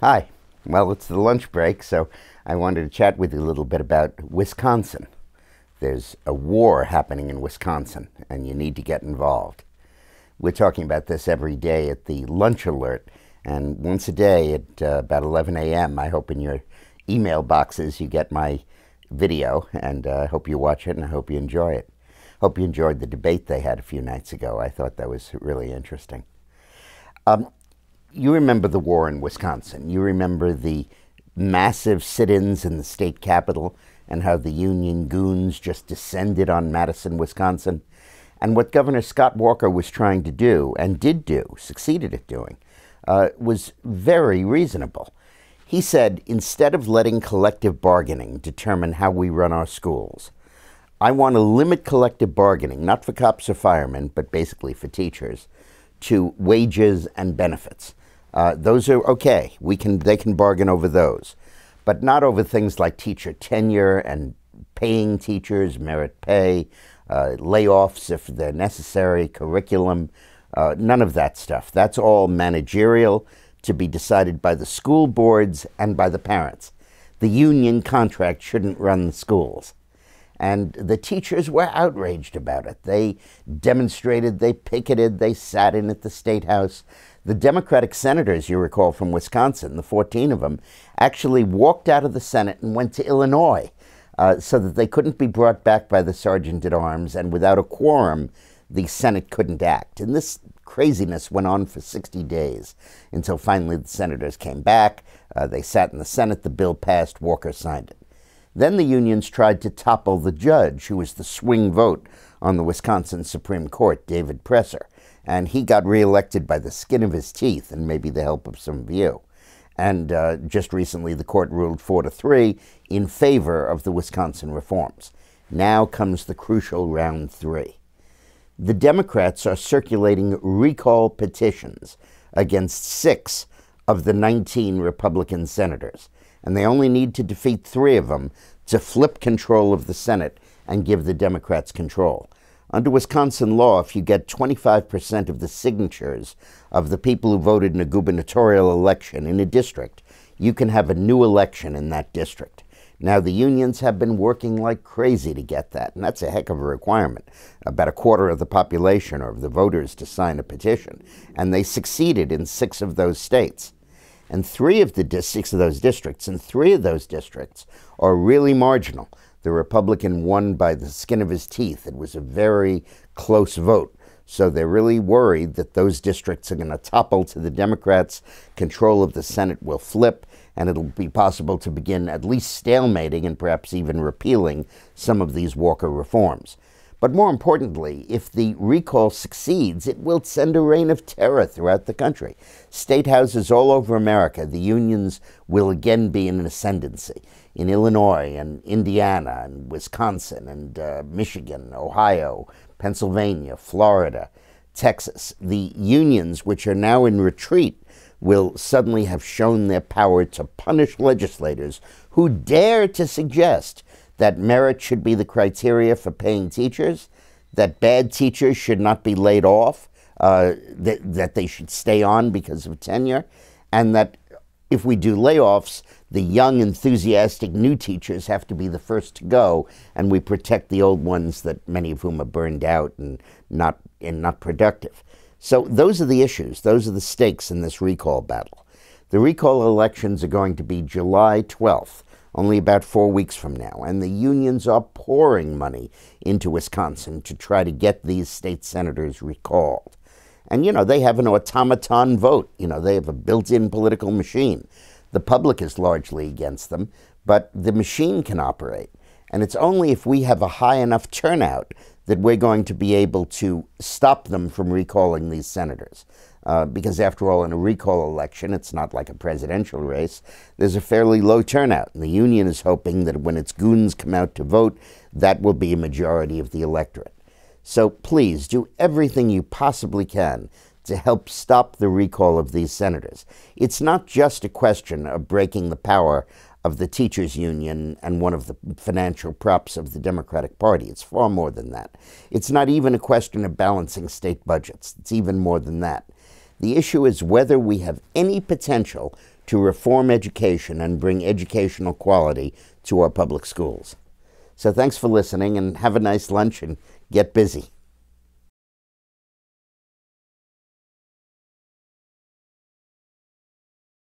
Hi. Well, it's the lunch break, so I wanted to chat with you a little bit about Wisconsin. There's a war happening in Wisconsin, and you need to get involved. We're talking about this every day at the Lunch Alert, and once a day at about 11 a.m. I hope in your email boxes you get my video, and I hope you watch it, and I hope you enjoy it. Hope you enjoyed the debate they had a few nights ago. I thought that was really interesting. You remember the war in Wisconsin. You remember the massive sit-ins in the state capitol and how the Union goons just descended on Madison, Wisconsin. And what Governor Scott Walker was trying to do, and did do, succeeded at doing, was very reasonable. He said, instead of letting collective bargaining determine how we run our schools, I want to limit collective bargaining, not for cops or firemen, but basically for teachers, to wages and benefits. Those are okay. They can bargain over those, but not over things like teacher tenure and paying teachers, merit pay, layoffs if they're necessary, curriculum, none of that stuff. That's all managerial to be decided by the school boards and by the parents. The union contract shouldn't run the schools. And the teachers were outraged about it. They demonstrated, they picketed, they sat in at the State House. The Democratic senators, you recall, from Wisconsin, the 14 of them, actually walked out of the Senate and went to Illinois so that they couldn't be brought back by the Sergeant-at-Arms, and without a quorum, the Senate couldn't act. And this craziness went on for 60 days until finally the senators came back. They sat in the Senate, the bill passed, Walker signed it. Then the unions tried to topple the judge, who was the swing vote on the Wisconsin Supreme Court, David Presser. And he got reelected by the skin of his teeth and maybe the help of some of you. And just recently, the court ruled 4-3 in favor of the Wisconsin reforms. Now comes the crucial round 3. The Democrats are circulating recall petitions against 6 of the 19 Republican senators. And they only need to defeat 3 of them to flip control of the Senate and give the Democrats control. Under Wisconsin law, if you get 25% of the signatures of the people who voted in a gubernatorial election in a district, you can have a new election in that district. Now, the unions have been working like crazy to get that, and that's a heck of a requirement. About a quarter of the population or of the voters to sign a petition, and they succeeded in 6 of those states. And 3 of the 6 of those districts, and 3 of those districts are really marginal. The Republican won by the skin of his teeth. It was a very close vote. So they're really worried that those districts are going to topple to the Democrats. Control of the Senate will flip, and it'll be possible to begin at least stalemating and perhaps even repealing some of these Walker reforms. But more importantly, if the recall succeeds, it will send a reign of terror throughout the country. State houses all over America, the unions will again be in an ascendancy. In Illinois and Indiana and Wisconsin and Michigan, Ohio, Pennsylvania, Florida, Texas, the unions, which are now in retreat, will suddenly have shown their power to punish legislators who dare to suggest that merit should be the criteria for paying teachers, that bad teachers should not be laid off, that they should stay on because of tenure, and that if we do layoffs, the young, enthusiastic new teachers have to be the first to go, and we protect the old ones, that many of whom are burned out and not productive. So those are the issues. Those are the stakes in this recall battle. The recall elections are going to be July 12th. Only about 4 weeks from now, and the unions are pouring money into Wisconsin to try to get these state senators recalled. And, you know, they have an automaton vote. You know, they have a built-in political machine. The public is largely against them, but the machine can operate. And it's only if we have a high enough turnout that we're going to be able to stop them from recalling these senators. Because after all, in a recall election, it's not like a presidential race. There's a fairly low turnout, and the union is hoping that when its goons come out to vote, that will be a majority of the electorate. So please do everything you possibly can to help stop the recall of these senators. It's not just a question of breaking the power of the teachers' union and one of the financial props of the Democratic Party. It's far more than that. It's not even a question of balancing state budgets. It's even more than that. The issue is whether we have any potential to reform education and bring educational quality to our public schools. So thanks for listening, and have a nice lunch and get busy.